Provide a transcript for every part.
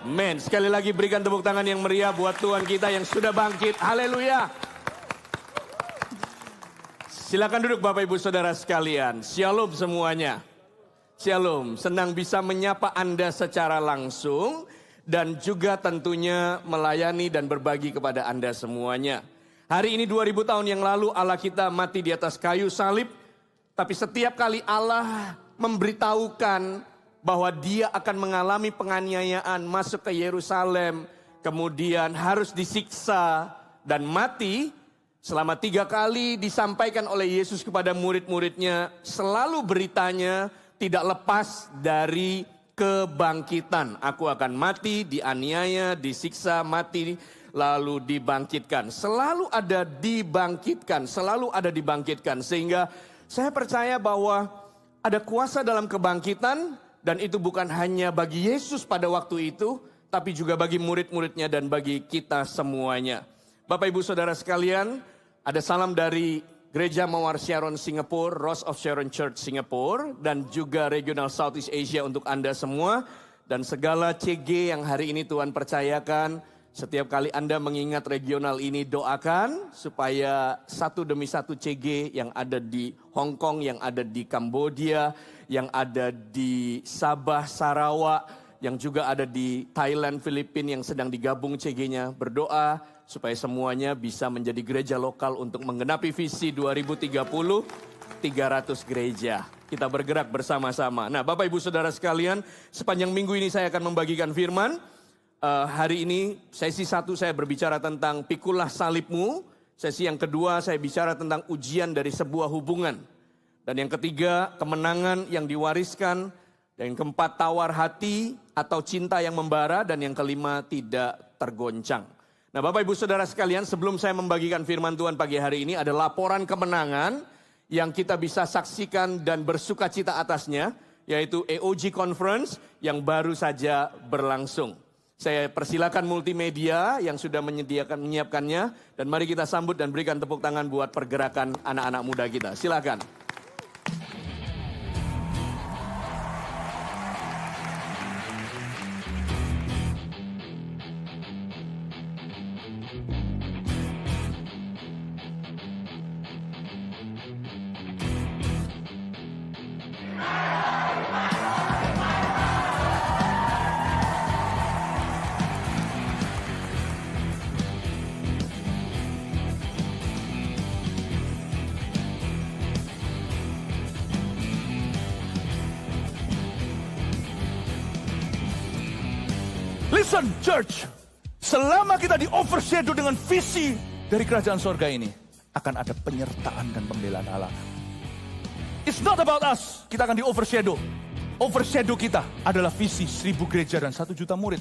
Men, sekali lagi berikan tepuk tangan yang meriah buat Tuhan kita yang sudah bangkit. Haleluya. Silakan duduk Bapak Ibu Saudara sekalian. Shalom semuanya. Shalom, senang bisa menyapa Anda secara langsung dan juga tentunya melayani dan berbagi kepada Anda semuanya. Hari ini 2000 tahun yang lalu Allah kita mati di atas kayu salib. Tapi setiap kali Allah memberitahukan bahwa dia akan mengalami penganiayaan, masuk ke Yerusalem, kemudian harus disiksa dan mati. Selama 3 kali disampaikan oleh Yesus kepada murid-muridnya, selalu beritanya tidak lepas dari kebangkitan. Aku akan mati, dianiaya, disiksa, mati, lalu dibangkitkan. Selalu ada dibangkitkan, selalu ada dibangkitkan. Sehingga saya percaya bahwa ada kuasa dalam kebangkitan, dan itu bukan hanya bagi Yesus pada waktu itu, tapi juga bagi murid-muridnya dan bagi kita semuanya. Bapak Ibu Saudara sekalian, ada salam dari Gereja Mawar Sharon Singapura, Rose of Sharon Church Singapura, dan juga Regional Southeast Asia untuk Anda semua. Dan segala CG yang hari ini Tuhan percayakan, setiap kali Anda mengingat regional ini, doakan supaya satu demi satu CG yang ada di Hong Kong, yang ada di Kambodia, yang ada di Sabah, Sarawak, yang juga ada di Thailand, Filipina yang sedang digabung CG-nya, berdoa supaya semuanya bisa menjadi gereja lokal untuk menggenapi visi 2030, 300 gereja. Kita bergerak bersama-sama. Nah, Bapak Ibu Saudara sekalian, sepanjang minggu ini saya akan membagikan firman. Hari ini sesi 1 saya berbicara tentang pikulah salibmu. Sesi yang kedua saya bicara tentang ujian dari sebuah hubungan. Dan yang ketiga, kemenangan yang diwariskan. Dan yang keempat, tawar hati atau cinta yang membara. Dan yang kelima, tidak tergoncang. Nah Bapak Ibu Saudara sekalian, sebelum saya membagikan firman Tuhan pagi hari ini, ada laporan kemenangan yang kita bisa saksikan dan bersuka cita atasnya, yaitu EOG Conference yang baru saja berlangsung. Saya persilakan multimedia yang sudah menyiapkannya, dan mari kita sambut dan berikan tepuk tangan buat pergerakan anak-anak muda kita. Silakan. Listen church, selama kita di overshadow dengan visi dari kerajaan sorga ini, akan ada penyertaan dan pembelaan Allah. It's not about us, kita akan di overshadow. Overshadow kita adalah visi 1000 gereja dan 1 juta murid.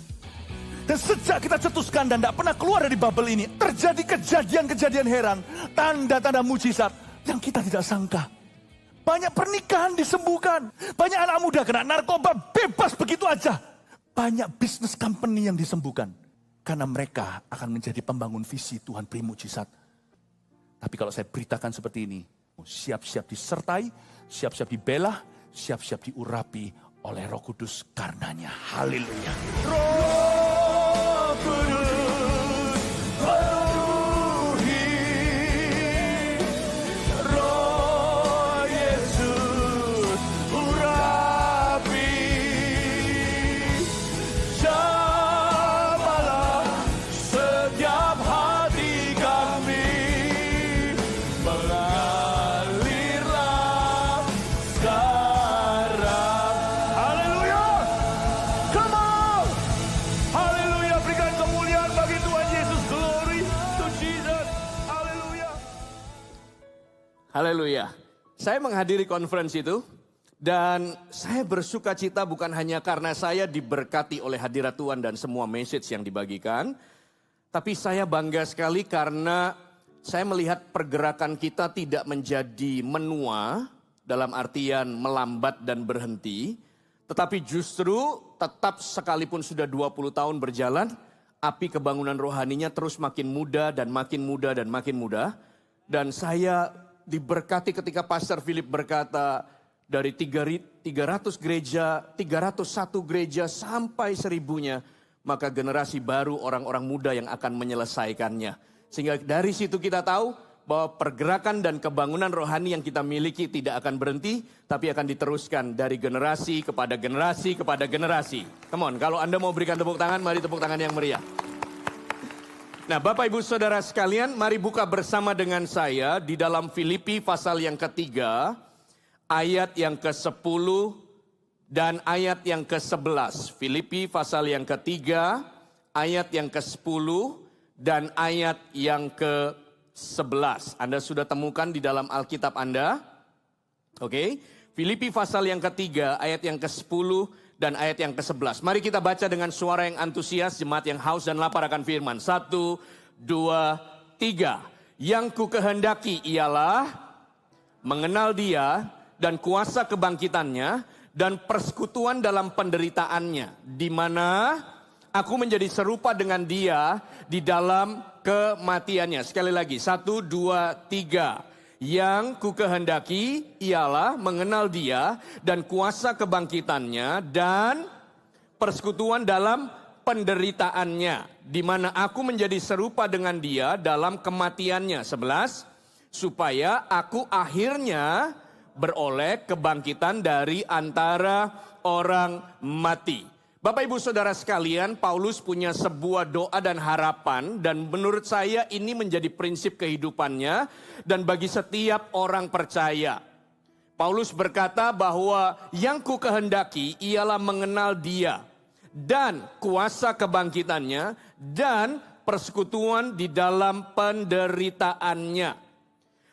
Dan sejak kita cetuskan dan tidak pernah keluar dari bubble ini, terjadi kejadian-kejadian heran, tanda-tanda mujizat yang kita tidak sangka. Banyak pernikahan disembuhkan, banyak anak muda kena narkoba bebas begitu aja. Banyak bisnis company yang disembuhkan. Karena mereka akan menjadi pembangun visi Tuhan beri mujizat. Tapi kalau saya beritakan seperti ini, siap-siap disertai, siap-siap dibela, siap-siap diurapi oleh Roh Kudus karenanya. Haleluya. Roh Kudus penuhi, Roh Yesus urapi. Jamalah setiap hati kami, mengalirlah sekarang. Haleluya. Come on. Haleluya. Berikan kemuliaan bagi Tuhan Yesus. Glory to Jesus. Haleluya. Haleluya. Saya menghadiri konferensi itu. Dan saya bersuka cita bukan hanya karena saya diberkati oleh hadirat Tuhan dan semua message yang dibagikan. Tapi saya bangga sekali karena saya melihat pergerakan kita tidak menjadi menua dalam artian melambat dan berhenti. Tetapi justru tetap sekalipun sudah 20 tahun berjalan, api kebangunan rohaninya terus makin muda dan makin muda dan makin muda. Dan saya diberkati ketika Pastor Philip berkata, dari 300 gereja, 301 gereja sampai 1000-nya. maka generasi baru orang-orang muda yang akan menyelesaikannya. Sehingga dari situ kita tahu bahwa pergerakan dan kebangunan rohani yang kita miliki tidak akan berhenti, tapi akan diteruskan dari generasi kepada generasi kepada generasi. Come on, kalau Anda mau berikan tepuk tangan, mari tepuk tangan yang meriah. Nah, Bapak Ibu Saudara sekalian, mari buka bersama dengan saya di dalam Filipi pasal yang ketiga, ayat yang ke-10 dan ayat yang ke-11. Filipi pasal yang ketiga, ayat yang ke-10 dan ayat yang ke-11. Anda sudah temukan di dalam Alkitab Anda? Oke. Filipi pasal yang ketiga, ayat yang ke-10 dan ayat yang ke-11. Mari kita baca dengan suara yang antusias, jemaat yang haus dan lapar akan firman. 1, 2, 3. Yang ku kehendaki ialah mengenal Dia dan kuasa kebangkitannya dan persekutuan dalam penderitaannya, di mana aku menjadi serupa dengan Dia di dalam kematiannya. Sekali lagi, 1, 2, 3. Yang ku kehendaki ialah mengenal Dia dan kuasa kebangkitannya dan persekutuan dalam penderitaannya, di mana aku menjadi serupa dengan Dia dalam kematiannya. 11. Supaya aku akhirnya beroleh kebangkitan dari antara orang mati. Bapak Ibu Saudara sekalian, Paulus punya sebuah doa dan harapan, dan menurut saya ini menjadi prinsip kehidupannya dan bagi setiap orang percaya. Paulus berkata bahwa yang ku kehendaki ialah mengenal Dia dan kuasa kebangkitannya dan persekutuan di dalam penderitaannya.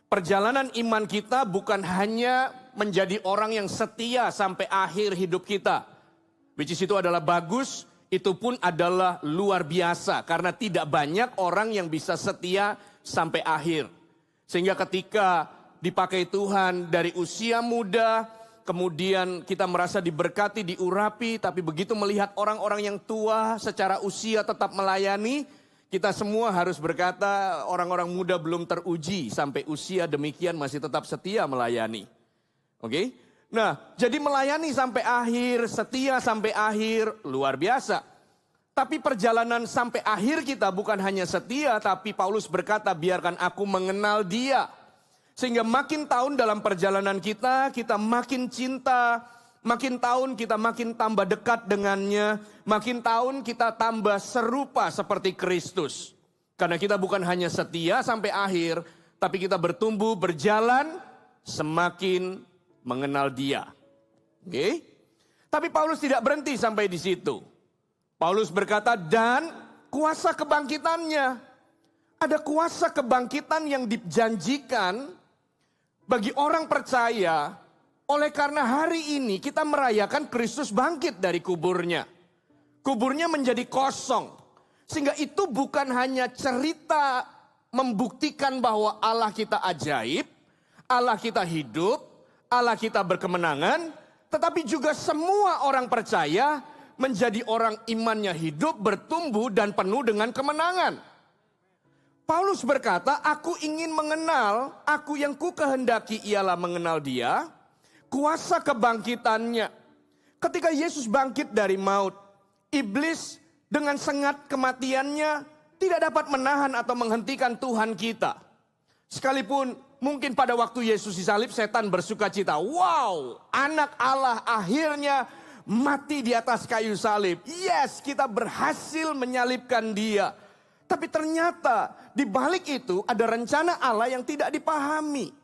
Perjalanan iman kita bukan hanya menjadi orang yang setia sampai akhir hidup kita. Which is itu adalah bagus, itu pun adalah luar biasa. Karena tidak banyak orang yang bisa setia sampai akhir. Sehingga ketika dipakai Tuhan dari usia muda, kemudian kita merasa diberkati, diurapi. Tapi begitu melihat orang-orang yang tua secara usia tetap melayani, kita semua harus berkata orang-orang muda belum teruji sampai usia demikian masih tetap setia melayani. Oke? Nah, jadi melayani sampai akhir, setia sampai akhir, luar biasa. Tapi perjalanan sampai akhir kita bukan hanya setia, tapi Paulus berkata, biarkan aku mengenal Dia. Sehingga makin tahun dalam perjalanan kita makin cinta, makin tahun kita makin tambah dekat dengannya, makin tahun kita tambah serupa seperti Kristus. Karena kita bukan hanya setia sampai akhir, tapi kita bertumbuh, berjalan, semakin mengenal Dia. Oke? Tapi Paulus tidak berhenti sampai di situ. Paulus berkata, dan kuasa kebangkitannya. Ada kuasa kebangkitan yang dijanjikan bagi orang percaya. Oleh karena hari ini kita merayakan Kristus bangkit dari kuburnya. Kuburnya menjadi kosong. Sehingga itu bukan hanya cerita membuktikan bahwa Allah kita ajaib, Allah kita hidup, Allah kita berkemenangan, tetapi juga semua orang percaya menjadi orang imannya hidup, bertumbuh dan penuh dengan kemenangan. Paulus berkata, aku ingin mengenal, aku yang ku kehendaki ialah mengenal Dia, kuasa kebangkitannya. Ketika Yesus bangkit dari maut, iblis dengan sengat kematiannya tidak dapat menahan atau menghentikan Tuhan kita. Sekalipun mungkin pada waktu Yesus disalib, setan bersuka cita. Wow, anak Allah akhirnya mati di atas kayu salib. Yes, kita berhasil menyalibkan Dia. Tapi ternyata di balik itu ada rencana Allah yang tidak dipahami.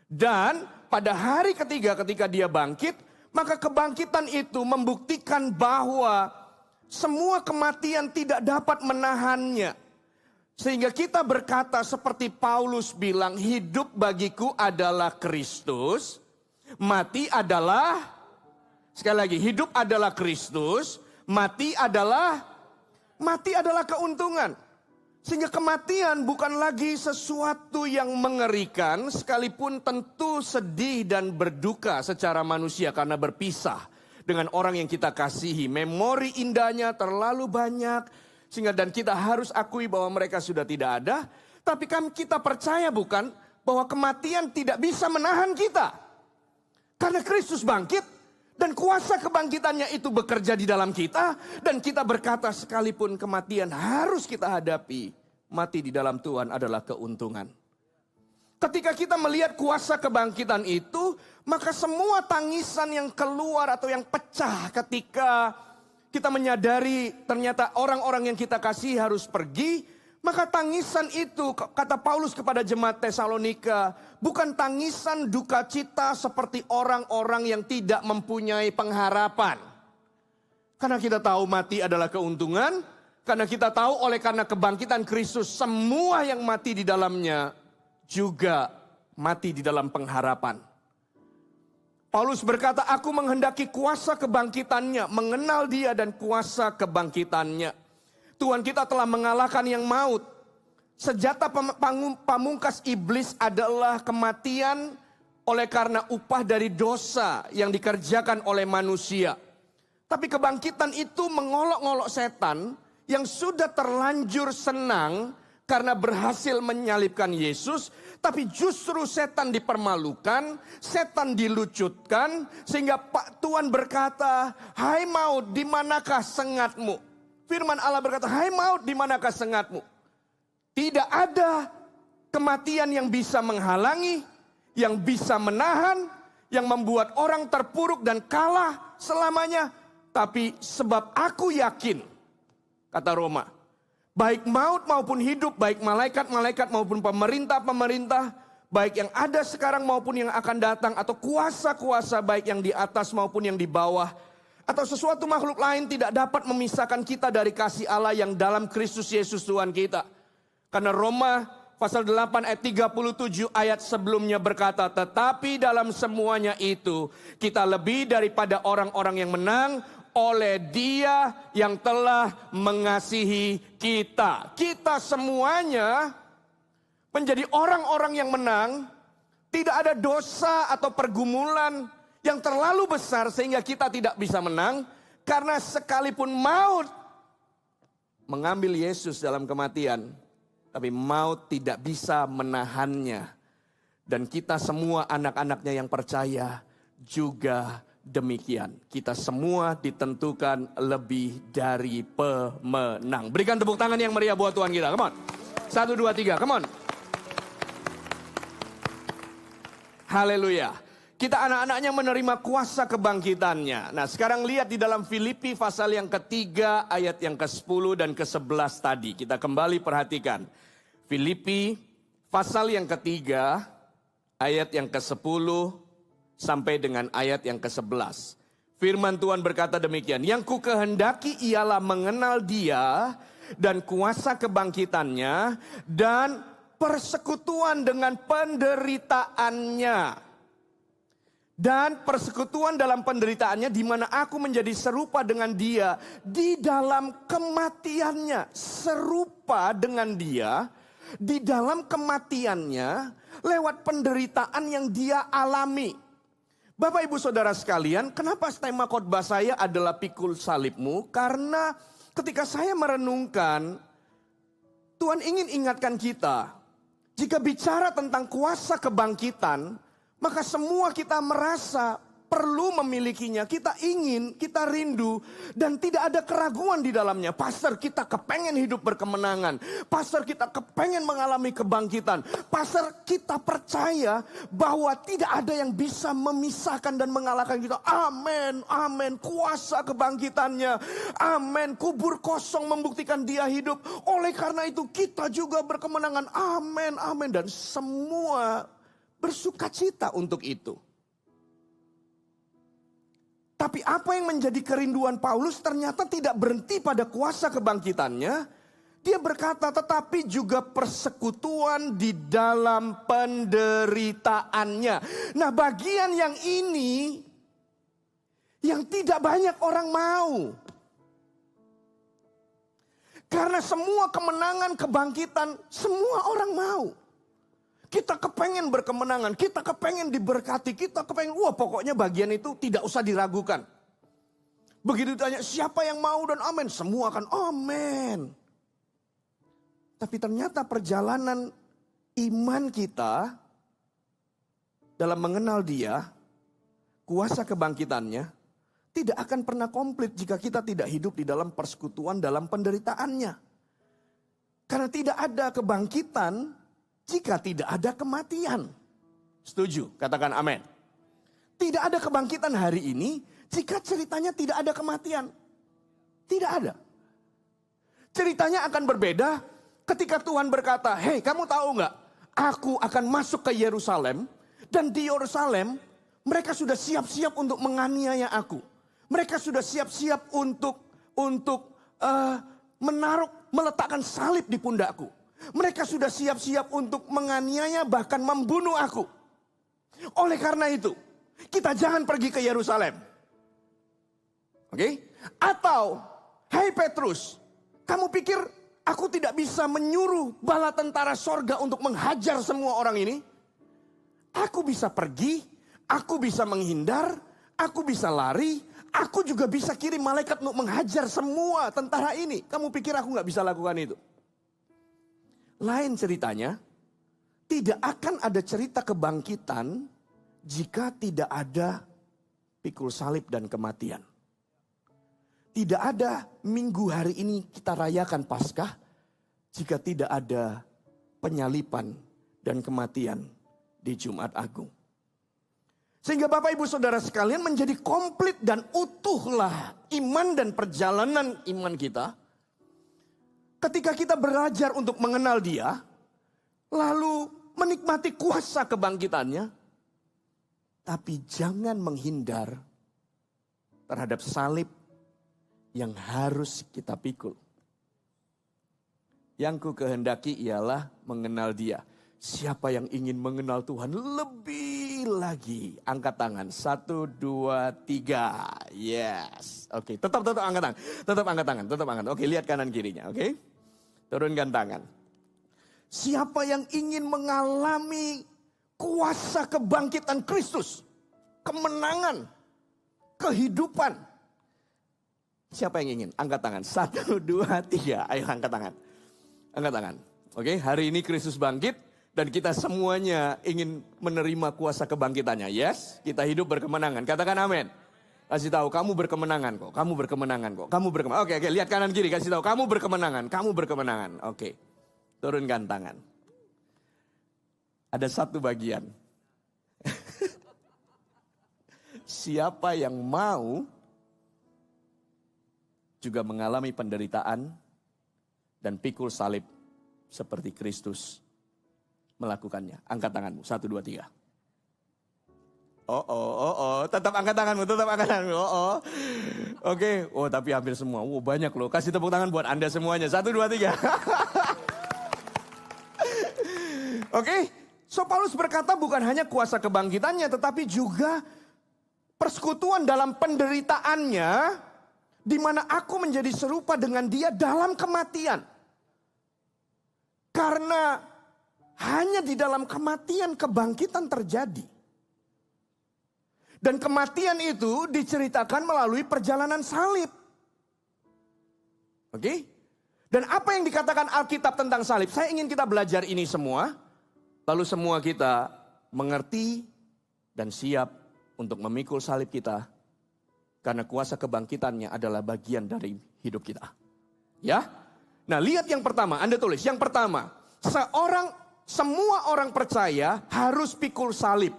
Dan pada hari ketiga ketika Dia bangkit, maka kebangkitan itu membuktikan bahwa semua kematian tidak dapat menahannya. Sehingga kita berkata seperti Paulus bilang, hidup bagiku adalah Kristus, mati adalah, sekali lagi, hidup adalah Kristus, mati adalah keuntungan. Sehingga kematian bukan lagi sesuatu yang mengerikan, sekalipun tentu sedih dan berduka secara manusia karena berpisah dengan orang yang kita kasihi. Memori indahnya terlalu banyak. Sehingga dan kita harus akui bahwa mereka sudah tidak ada. Tapi kan kita percaya bukan bahwa kematian tidak bisa menahan kita. Karena Kristus bangkit, Dan kuasa kebangkitannya itu bekerja di dalam kita. Dan kita berkata sekalipun kematian harus kita hadapi, mati di dalam Tuhan adalah keuntungan. Ketika kita melihat kuasa kebangkitan itu, maka semua tangisan yang keluar atau yang pecah ketika kita menyadari ternyata orang-orang yang kita kasih harus pergi, maka tangisan itu, kata Paulus kepada jemaat Tesalonika, bukan tangisan duka cita seperti orang-orang yang tidak mempunyai pengharapan. Karena kita tahu mati adalah keuntungan, karena kita tahu oleh karena kebangkitan Kristus, semua yang mati di dalamnya juga mati di dalam pengharapan. Paulus berkata, aku menghendaki kuasa kebangkitannya, mengenal dia dan kuasa kebangkitannya. Tuhan kita telah mengalahkan yang maut. Senjata pamungkas iblis adalah kematian oleh karena upah dari dosa yang dikerjakan oleh manusia. Tapi kebangkitan itu mengolok-olok setan yang sudah terlanjur senang karena berhasil menyalibkan Yesus. Tapi justru setan dipermalukan, setan dilucutkan. Sehingga Tuhan berkata, hai maut, di manakah sengatmu? Firman Allah berkata, hai maut, di manakah sengatmu? Tidak ada kematian yang bisa menghalangi, yang bisa menahan, yang membuat orang terpuruk dan kalah selamanya. Tapi sebab aku yakin, kata Roma, baik maut maupun hidup, baik malaikat-malaikat maupun pemerintah-pemerintah, baik yang ada sekarang maupun yang akan datang, atau kuasa-kuasa baik yang di atas maupun yang di bawah, atau sesuatu makhluk lain tidak dapat memisahkan kita dari kasih Allah yang dalam Kristus Yesus Tuhan kita. Karena Roma pasal 8 ayat 37 ayat sebelumnya berkata, tetapi dalam semuanya itu kita lebih daripada orang-orang yang menang oleh Dia yang telah mengasihi kita. Kita semuanya menjadi orang-orang yang menang. Tidak ada dosa atau pergumulan yang terlalu besar sehingga kita tidak bisa menang. Karena sekalipun maut mengambil Yesus dalam kematian, tapi maut tidak bisa menahannya. Dan kita semua anak-anaknya yang percaya juga demikian. Kita semua ditentukan lebih dari pemenang. Berikan tepuk tangan yang meriah buat Tuhan kita. Come on. 1, 2, 3. Come on. Haleluya. Kita anak-anaknya menerima kuasa kebangkitannya. Nah sekarang lihat di dalam Filipi pasal yang ketiga ayat yang ke-10 dan ke-11 tadi. Kita kembali perhatikan. Filipi pasal yang ketiga ayat yang ke-10 sampai dengan ayat yang ke-11. Firman Tuhan berkata demikian. Yang ku kehendaki ialah mengenal Dia dan kuasa kebangkitannya dan persekutuan dengan penderitaannya. Dan persekutuan dalam penderitaannya di mana aku menjadi serupa dengan Dia di dalam kematiannya. Serupa dengan Dia di dalam kematiannya lewat penderitaan yang Dia alami. Bapak ibu saudara sekalian, kenapa tema khotbah saya adalah pikul salibmu? Karena ketika saya merenungkan, Tuhan ingin ingatkan kita, jika bicara tentang kuasa kebangkitan, maka semua kita merasa perlu memilikinya. Kita ingin, kita rindu, dan tidak ada keraguan di dalamnya. Pastor, kita kepengen hidup berkemenangan. Pastor, kita kepengen mengalami kebangkitan. Pastor, kita percaya bahwa tidak ada yang bisa memisahkan dan mengalahkan kita. Amin, amin. Kuasa kebangkitannya. Amin. Kubur kosong membuktikan Dia hidup. Oleh karena itu kita juga berkemenangan. Amin, amin. Dan semua bersuka cita untuk itu. Tapi apa yang menjadi kerinduan Paulus ternyata tidak berhenti pada kuasa kebangkitannya. Dia berkata tetapi juga persekutuan di dalam penderitaannya. Nah bagian yang ini yang tidak banyak orang mau. Karena semua kemenangan kebangkitan semua orang mau. Kita kepengen berkemenangan, kita kepengen diberkati, kita kepengen, wah pokoknya bagian itu tidak usah diragukan. Begitu ditanya siapa yang mau dan amin, semua akan amin. Tapi ternyata perjalanan iman kita dalam mengenal Dia, kuasa kebangkitannya, tidak akan pernah komplit jika kita tidak hidup di dalam persekutuan dalam penderitaannya. Karena tidak ada kebangkitan jika tidak ada kematian. Setuju? Katakan amin. Tidak ada kebangkitan hari ini jika ceritanya tidak ada kematian. Tidak ada. Ceritanya akan berbeda ketika Tuhan berkata, "Hei, kamu tahu nggak? Aku akan masuk ke Yerusalem dan di Yerusalem mereka sudah siap-siap untuk menganiaya aku. Mereka sudah siap-siap untuk meletakkan salib di pundakku. Mereka sudah siap-siap untuk menganiaya bahkan membunuh aku. Oleh karena itu, kita jangan pergi ke Yerusalem." Oke? Atau, "Hei Petrus, kamu pikir aku tidak bisa menyuruh bala tentara sorga untuk menghajar semua orang ini? Aku bisa pergi, aku bisa menghindar, aku bisa lari, aku juga bisa kirim malaikat untuk menghajar semua tentara ini. Kamu pikir aku gak bisa lakukan itu?" Lain ceritanya, tidak akan ada cerita kebangkitan jika tidak ada pikul salib dan kematian. Tidak ada minggu hari ini kita rayakan Paskah jika tidak ada penyalipan dan kematian di Jumat Agung. Sehingga Bapak Ibu Saudara sekalian menjadi komplit dan utuhlah iman dan perjalanan iman kita. Ketika kita belajar untuk mengenal Dia, lalu menikmati kuasa kebangkitannya, tapi jangan menghindar terhadap salib yang harus kita pikul. Yang ku kehendaki ialah mengenal Dia. Siapa yang ingin mengenal Tuhan lebih lagi? Angkat tangan. 1, 2, 3. Yes. Oke, tetap angkat tangan. Tetap angkat tangan. Tetap angkat. Oke, lihat kanan kirinya. Oke. Turunkan tangan. Siapa yang ingin mengalami kuasa kebangkitan Kristus, kemenangan, kehidupan. Siapa yang ingin? Angkat tangan. 1, 2, 3. Ayo angkat tangan. Angkat tangan. Oke, hari ini Kristus bangkit dan kita semuanya ingin menerima kuasa kebangkitannya. Yes, kita hidup berkemenangan. Katakan amin. Kasih tahu kamu berkemenangan kok. Kamu berkemenangan kok. Kamu berkemenangan. Oke, lihat kanan kiri. Kasih tahu kamu berkemenangan. Kamu berkemenangan. Oke. Turunkan tangan. Ada satu bagian. Siapa yang mau juga mengalami penderitaan dan pikul salib seperti Kristus melakukannya. Angkat tanganmu. 1, 2, 3. Tetap angkat tanganmu, tetap angkat tanganmu. Oke. Oh, tapi hampir semua. Banyak loh. Kasih tepuk tangan buat Anda semuanya. 1, 2, 3. Oke. So Paulus berkata bukan hanya kuasa kebangkitannya, tetapi juga persekutuan dalam penderitaannya, di mana aku menjadi serupa dengan Dia dalam kematian. Karena hanya di dalam kematian kebangkitan terjadi. Dan kematian itu diceritakan melalui perjalanan salib. Oke? Dan apa yang dikatakan Alkitab tentang salib? Saya ingin kita belajar ini semua. Lalu semua kita mengerti dan siap untuk memikul salib kita. Karena kuasa kebangkitannya adalah bagian dari hidup kita. Ya? Nah, lihat yang pertama. Anda tulis. Yang pertama. Semua orang percaya harus pikul salib.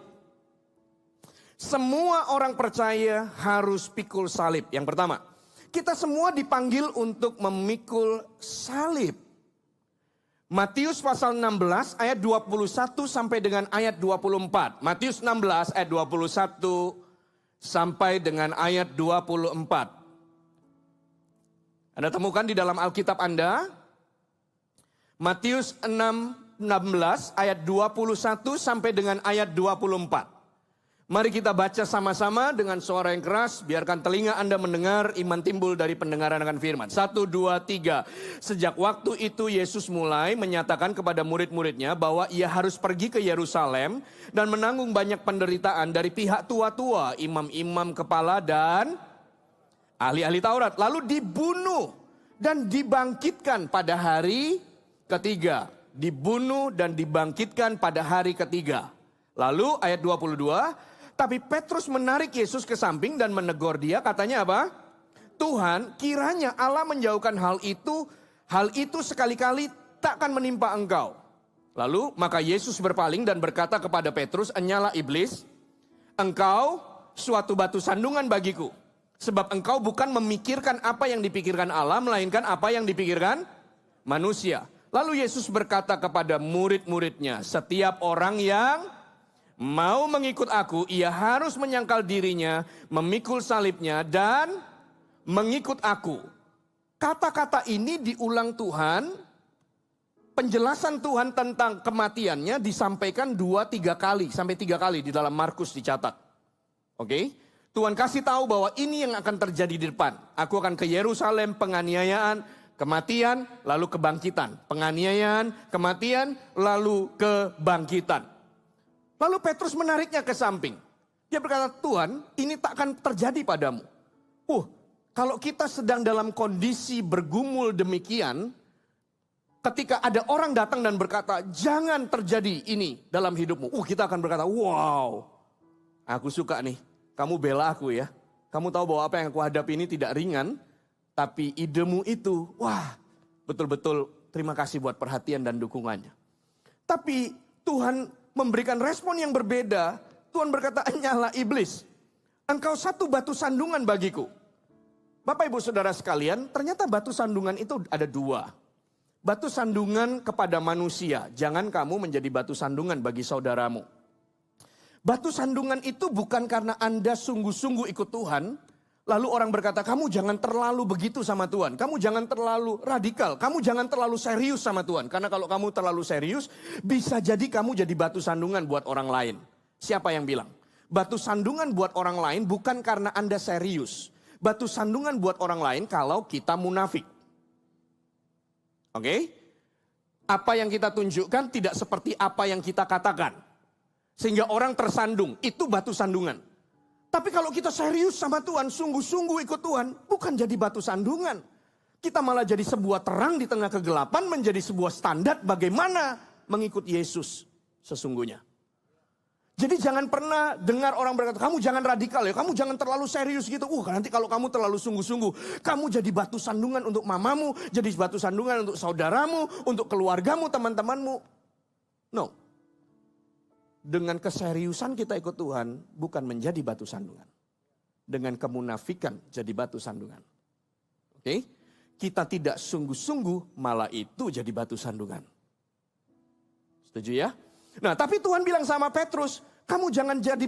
Semua orang percaya harus pikul salib. Yang pertama, kita semua dipanggil untuk memikul salib. Matius pasal 16 ayat 21 sampai dengan ayat 24. Matius 16 ayat 21 sampai dengan ayat 24. Anda temukan di dalam Alkitab Anda. Matius 16 ayat 21 sampai dengan ayat 24. Mari kita baca sama-sama dengan suara yang keras. Biarkan telinga Anda mendengar, iman timbul dari pendengaran akan firman. 1, 2, 3. Sejak waktu itu Yesus mulai menyatakan kepada murid-muridnya bahwa ia harus pergi ke Yerusalem dan menanggung banyak penderitaan dari pihak tua-tua, imam-imam kepala dan ahli-ahli Taurat. Lalu dibunuh dan dibangkitkan pada hari ketiga. Dibunuh dan dibangkitkan pada hari ketiga. Lalu ayat 22. Tapi Petrus menarik Yesus ke samping dan menegur dia, katanya apa? Tuhan, kiranya Allah menjauhkan hal itu sekali-kali takkan menimpa engkau. Lalu maka Yesus berpaling dan berkata kepada Petrus, "Enyalah iblis, engkau suatu batu sandungan bagiku. Sebab engkau bukan memikirkan apa yang dipikirkan Allah, melainkan apa yang dipikirkan manusia." Lalu Yesus berkata kepada murid-muridnya, "Setiap orang yang mau mengikut aku, ia harus menyangkal dirinya, memikul salibnya, dan mengikut aku." Kata-kata ini diulang Tuhan. Penjelasan Tuhan tentang kematiannya disampaikan 2-3 kali, sampai 3 kali di dalam Markus dicatat. Oke? Tuhan kasih tahu bahwa ini yang akan terjadi di depan. Aku akan ke Yerusalem, penganiayaan, kematian, lalu kebangkitan. Penganiayaan, kematian, lalu kebangkitan. Lalu Petrus menariknya ke samping. Dia berkata, "Tuhan, ini tak akan terjadi padamu." Kalau kita sedang dalam kondisi bergumul demikian, ketika ada orang datang dan berkata, "Jangan terjadi ini dalam hidupmu." Kita akan berkata, "Wow, aku suka nih. Kamu bela aku ya. Kamu tahu bahwa apa yang aku hadapi ini tidak ringan. Tapi idemu itu, wah, betul-betul terima kasih buat perhatian dan dukungannya." Tapi Tuhan memberikan respon yang berbeda. Tuhan berkata, "Enyalah iblis, engkau satu batu sandungan bagiku." Bapak ibu saudara sekalian, ternyata batu sandungan itu ada 2. Batu sandungan kepada manusia. Jangan kamu menjadi batu sandungan bagi saudaramu. Batu sandungan itu bukan karena Anda sungguh-sungguh ikut Tuhan. Lalu orang berkata, "Kamu jangan terlalu begitu sama Tuhan. Kamu jangan terlalu radikal. Kamu jangan terlalu serius sama Tuhan." Karena kalau kamu terlalu serius, bisa jadi kamu jadi batu sandungan buat orang lain. Siapa yang bilang? Batu sandungan buat orang lain bukan karena Anda serius. Batu sandungan buat orang lain kalau kita munafik. Oke? Apa yang kita tunjukkan tidak seperti apa yang kita katakan. Sehingga orang tersandung. Itu batu sandungan. Tapi kalau kita serius sama Tuhan, sungguh-sungguh ikut Tuhan, bukan jadi batu sandungan. Kita malah jadi sebuah terang di tengah kegelapan, menjadi sebuah standar bagaimana mengikut Yesus sesungguhnya. Jadi jangan pernah dengar orang berkata, "Kamu jangan radikal ya, kamu jangan terlalu serius gitu." Nanti kalau kamu terlalu sungguh-sungguh, kamu jadi batu sandungan untuk mamamu, jadi batu sandungan untuk saudaramu, untuk keluargamu, teman-temanmu. No. Dengan keseriusan kita ikut Tuhan, bukan menjadi batu sandungan. Dengan kemunafikan jadi batu sandungan. Oke? Kita tidak sungguh-sungguh, malah itu jadi batu sandungan. Setuju ya? Nah, tapi Tuhan bilang sama Petrus, "Kamu jangan jadi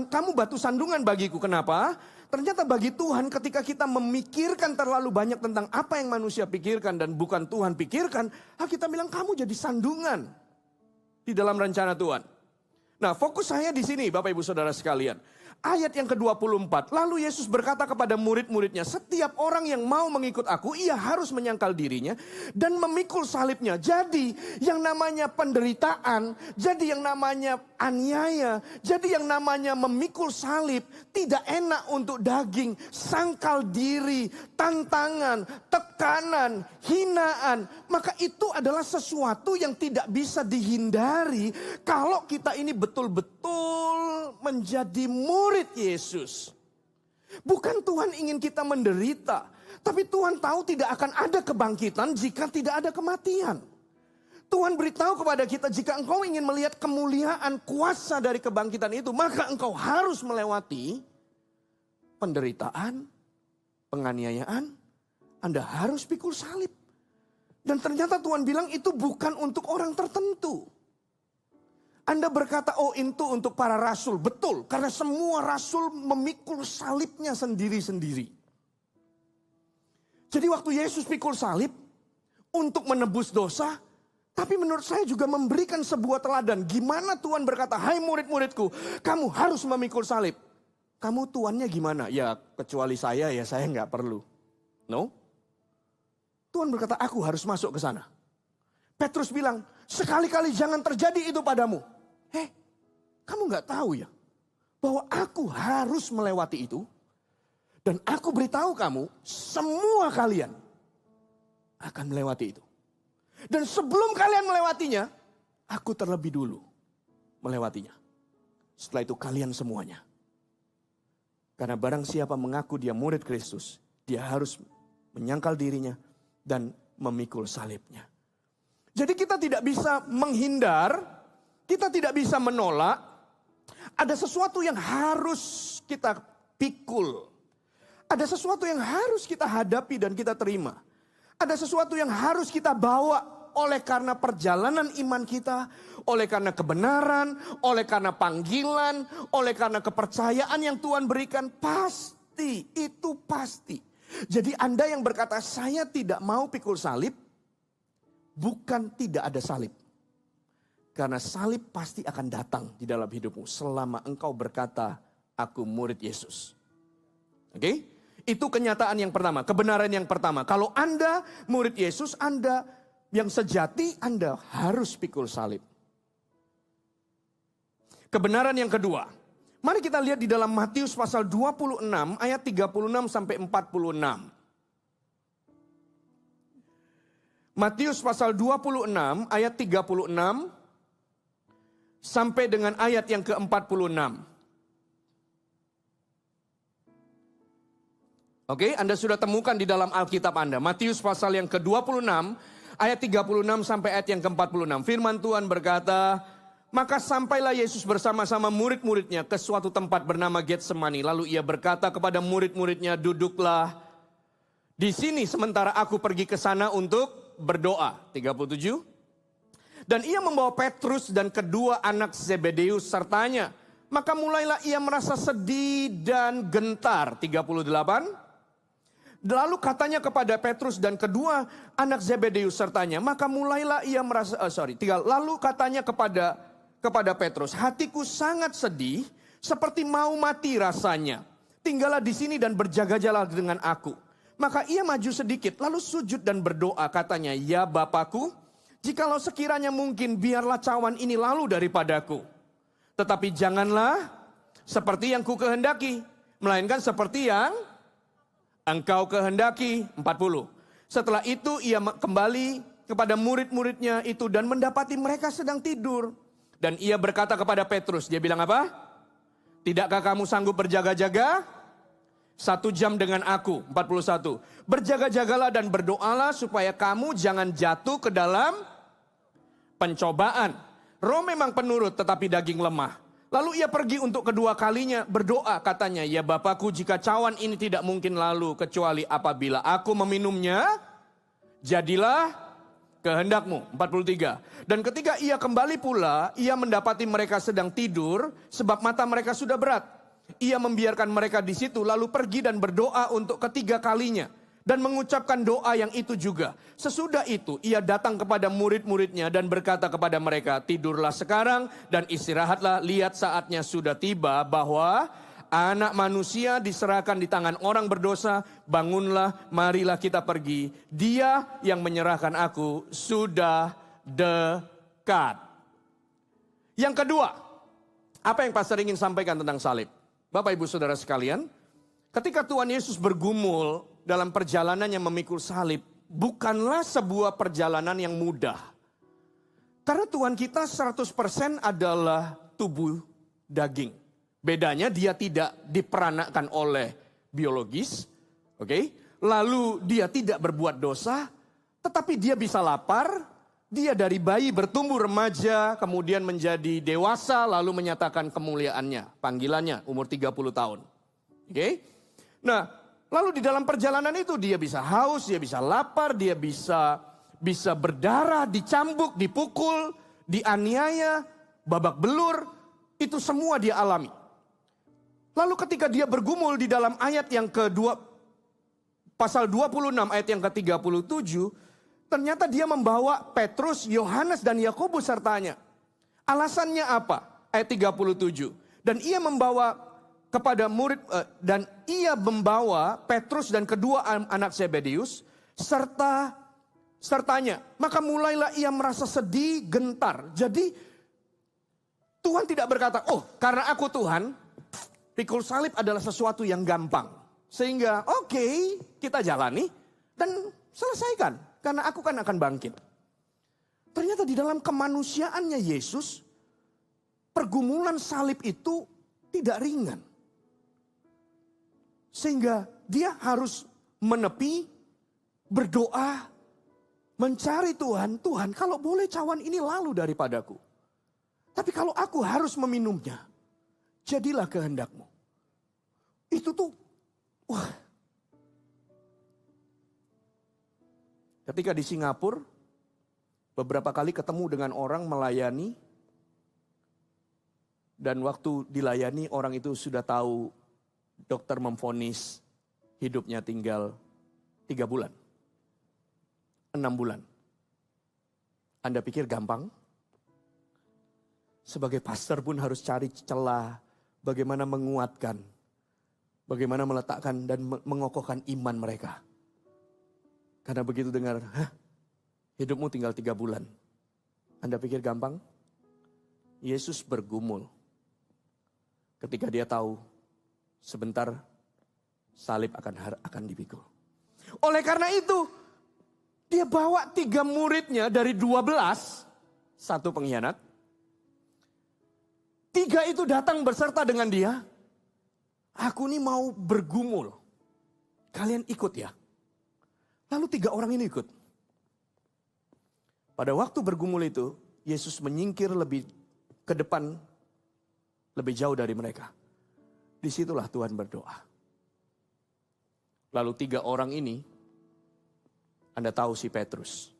kamu batu sandungan bagiku." Kenapa? Ternyata bagi Tuhan ketika kita memikirkan terlalu banyak tentang apa yang manusia pikirkan dan bukan Tuhan pikirkan, kita bilang kamu jadi sandungan di dalam rencana Tuhan. Nah, fokus saya di sini Bapak Ibu Saudara sekalian. Ayat yang ke-24, lalu Yesus berkata kepada murid-muridnya, "Setiap orang yang mau mengikut aku, ia harus menyangkal dirinya dan memikul salibnya." Jadi yang namanya penderitaan, jadi yang namanya aniaya, jadi yang namanya memikul salib, tidak enak untuk daging. Sangkal diri, tantangan, tekanan, hinaan. Maka itu adalah sesuatu yang tidak bisa dihindari kalau kita ini betul-betul menjadi murid Yesus. Bukan Tuhan ingin kita menderita, tapi Tuhan tahu tidak akan ada kebangkitan jika tidak ada kematian. Tuhan beritahu kepada kita, jika engkau ingin melihat kemuliaan kuasa dari kebangkitan itu, maka engkau harus melewati penderitaan, penganiayaan. Anda harus pikul salib. Dan ternyata Tuhan bilang itu bukan untuk orang tertentu. Anda berkata, itu untuk para rasul. Betul, karena semua rasul memikul salibnya sendiri-sendiri. Jadi waktu Yesus pikul salib untuk menebus dosa, tapi menurut saya juga memberikan sebuah teladan. Gimana Tuhan berkata, "Hai murid-muridku, kamu harus memikul salib." Kamu tuannya gimana? Ya kecuali saya nggak perlu. No. Tuhan berkata, "Aku harus masuk ke sana." Petrus bilang, "Sekali-kali jangan terjadi itu padamu." Kamu gak tahu ya, bahwa aku harus melewati itu. Dan aku beritahu kamu, semua kalian akan melewati itu. Dan sebelum kalian melewatinya, aku terlebih dulu melewatinya. Setelah itu kalian semuanya Karena barang siapa mengaku dia murid Kristus, dia harus menyangkal dirinya dan memikul salibnya. Jadi kita tidak bisa menghindar, kita tidak bisa menolak. Ada sesuatu yang harus kita pikul. Ada sesuatu yang harus kita hadapi dan kita terima. Ada sesuatu yang harus kita bawa oleh karena perjalanan iman kita, oleh karena kebenaran, oleh karena panggilan, oleh karena kepercayaan yang Tuhan berikan. Pasti, itu pasti. Jadi Anda yang berkata, saya tidak mau pikul salib, bukan tidak ada salib. Karena salib pasti akan datang di dalam hidupmu selama engkau berkata, aku murid Yesus. Oke? Itu kenyataan yang pertama, kebenaran yang pertama. Kalau Anda murid Yesus, Anda yang sejati, Anda harus pikul salib. Kebenaran yang kedua, mari kita lihat di dalam Matius pasal 26 ayat 36 sampai 46. Matius pasal 26 ayat 36 sampai dengan ayat yang ke-46. Oke, Anda sudah temukan di dalam Alkitab Anda. Matius pasal yang ke-26 ayat 36 sampai ayat yang ke-46. Firman Tuhan berkata, maka sampailah Yesus bersama-sama murid-muridnya ke suatu tempat bernama Getsemani. Lalu ia berkata kepada murid-muridnya, duduklah di sini sementara aku pergi ke sana untuk berdoa. 37. Dan ia membawa Petrus dan kedua anak Zebedeus sertanya. Maka mulailah ia merasa sedih dan gentar. 38. Lalu katanya kepada Petrus dan kedua anak Zebedeus sertanya, maka mulailah ia merasa, lalu katanya kepada Petrus, hatiku sangat sedih, seperti mau mati rasanya. Tinggallah di sini dan berjaga-jagalah dengan aku. Maka ia maju sedikit, lalu sujud dan berdoa, katanya, ya Bapakku, jikalau sekiranya mungkin biarlah cawan ini lalu daripadaku. Tetapi janganlah seperti yang ku kehendaki, melainkan seperti yang Engkau kehendaki. 40. Setelah itu ia kembali kepada murid-muridnya itu dan mendapati mereka sedang tidur. Dan ia berkata kepada Petrus, dia bilang apa? Tidakkah kamu sanggup berjaga-jaga? 1 jam dengan aku. 41. Berjaga-jagalah dan berdoalah supaya kamu jangan jatuh ke dalam pencobaan. Roh memang penurut tetapi daging lemah. Lalu ia pergi untuk kedua kalinya berdoa, katanya, ya Bapakku, jika cawan ini tidak mungkin lalu kecuali apabila aku meminumnya, jadilah kehendakmu. 43. Dan ketika ia kembali pula, ia mendapati mereka sedang tidur sebab mata mereka sudah berat. Ia membiarkan mereka di situ lalu pergi dan berdoa untuk ketiga kalinya. Dan mengucapkan doa yang itu juga. Sesudah itu ia datang kepada murid-muridnya dan berkata kepada mereka, tidurlah sekarang dan istirahatlah, lihat saatnya sudah tiba bahwa anak manusia diserahkan di tangan orang berdosa. Bangunlah, marilah kita pergi. Dia yang menyerahkan aku sudah dekat. Yang kedua, apa yang pastor ingin sampaikan tentang salib? Bapak ibu saudara sekalian, ketika Tuhan Yesus bergumul dalam perjalanannya memikul salib, bukanlah sebuah perjalanan yang mudah. Karena Tuhan kita 100% adalah tubuh daging. Bedanya dia tidak diperanakkan oleh biologis, oke? Lalu dia tidak berbuat dosa, tetapi dia bisa lapar. Dia dari bayi bertumbuh remaja, kemudian menjadi dewasa, lalu menyatakan kemuliaannya, panggilannya umur 30 tahun. Oke? Nah, lalu di dalam perjalanan itu dia bisa haus, dia bisa lapar, dia bisa berdarah, dicambuk, dipukul, dianiaya, babak belur. Itu semua dia alami. Lalu ketika dia bergumul di dalam ayat yang kedua, pasal 26 ayat yang ke-37, ternyata dia membawa Petrus, Yohanes dan Yakobus sertanya. Alasannya apa? Ayat 37. Dan ia membawa kepada murid dan ia membawa Petrus dan kedua anak Zebedeus sertanya. Maka mulailah ia merasa sedih, gentar. Jadi Tuhan tidak berkata, "Oh, karena aku Tuhan, pikul salib adalah sesuatu yang gampang. Sehingga oke, kita jalani dan selesaikan. Karena aku kan akan bangkit." Ternyata di dalam kemanusiaannya Yesus, pergumulan salib itu tidak ringan. Sehingga dia harus menepi, berdoa, mencari Tuhan. Tuhan, kalau boleh cawan ini lalu daripadaku. Tapi kalau aku harus meminumnya, jadilah kehendak-Mu. Itu tuh, wah. Ketika di Singapura, beberapa kali ketemu dengan orang melayani. Dan waktu dilayani orang itu sudah tahu dokter memvonis hidupnya tinggal 3 bulan. 6 bulan. Anda pikir gampang? Sebagai pastor pun harus cari celah bagaimana menguatkan. Bagaimana meletakkan dan mengokohkan iman mereka. Karena begitu dengar, hidupmu tinggal 3 bulan. Anda pikir gampang? Yesus bergumul. Ketika dia tahu sebentar salib akan dipikul. Oleh karena itu, dia bawa 3 muridnya dari 12, 1 pengkhianat. 3 itu datang berserta dengan dia. Aku ini mau bergumul. Kalian ikut ya. Lalu 3 orang ini ikut. Pada waktu bergumul itu, Yesus menyingkir lebih ke depan, lebih jauh dari mereka. Disitulah Tuhan berdoa. Lalu 3 orang ini, Anda tahu si Petrus.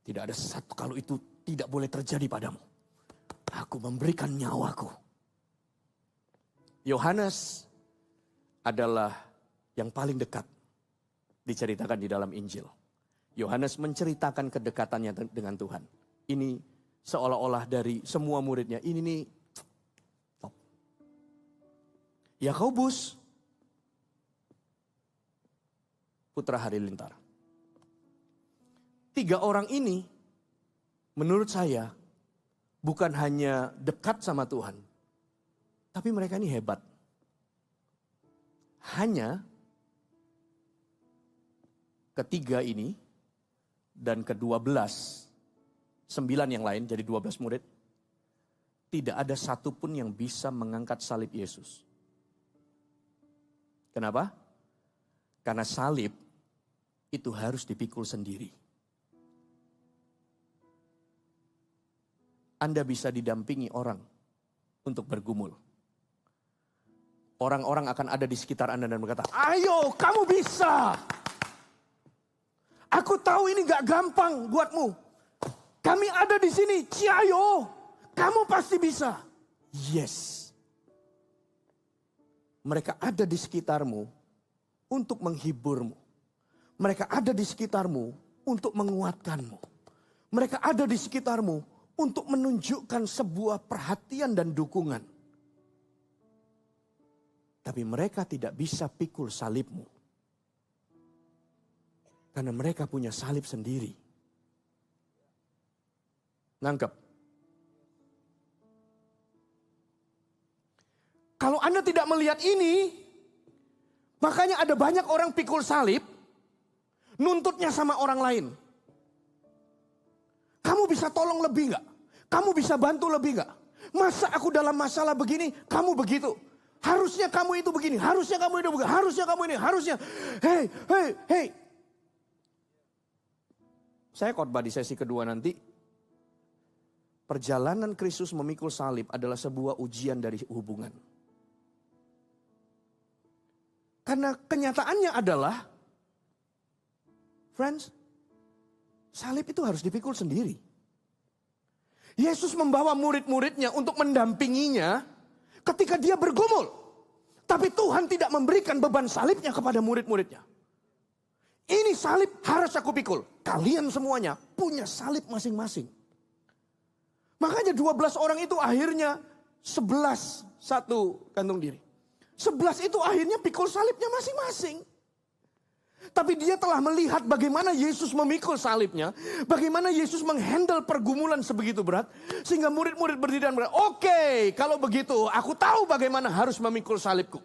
Tidak ada satu, kalau itu tidak boleh terjadi padamu. Aku memberikan nyawaku. Yohanes adalah yang paling dekat diceritakan di dalam Injil. Yohanes menceritakan kedekatannya dengan Tuhan. Ini seolah-olah dari semua muridnya, ini nih top. Yakobus, putra Halilintar. 3 orang ini, menurut saya, bukan hanya dekat sama Tuhan, tapi mereka ini hebat. Hanya ketiga ini dan ke-12, 9 yang lain jadi 12 murid, tidak ada satupun yang bisa mengangkat salib Yesus. Kenapa? Karena salib itu harus dipikul sendiri. Anda bisa didampingi orang untuk bergumul. Orang-orang akan ada di sekitar Anda dan berkata, ayo kamu bisa. Aku tahu ini gak gampang buatmu. Kami ada di sini, ciayo. Kamu pasti bisa. Yes. Mereka ada di sekitarmu untuk menghiburmu. Mereka ada di sekitarmu untuk menguatkanmu. Mereka ada di sekitarmu untuk menunjukkan sebuah perhatian dan dukungan. Tapi mereka tidak bisa pikul salibmu. Karena mereka punya salib sendiri. Nangkep? Kalau Anda tidak melihat ini, makanya ada banyak orang pikul salib, nuntutnya sama orang lain. Kamu bisa tolong lebih gak? Kamu bisa bantu lebih gak? Masa aku dalam masalah begini, kamu begitu? Harusnya kamu itu begini, harusnya kamu itu begini, harusnya kamu ini, harusnya. Hey. Saya khotbah di sesi kedua nanti. Perjalanan Kristus memikul salib adalah sebuah ujian dari hubungan. Karena kenyataannya adalah, friends, salib itu harus dipikul sendiri. Yesus membawa murid-muridnya untuk mendampinginya ketika dia bergumul. Tapi Tuhan tidak memberikan beban salibnya kepada murid-muridnya. Ini salib harus aku pikul. Kalian semuanya punya salib masing-masing. Makanya 12 orang itu akhirnya 11 satu gantung diri. 11 itu akhirnya pikul salibnya masing-masing. Tapi dia telah melihat bagaimana Yesus memikul salibnya. Bagaimana Yesus menghandle pergumulan sebegitu berat. Sehingga murid-murid berdiri dan berkata, oke, kalau begitu aku tahu bagaimana harus memikul salibku.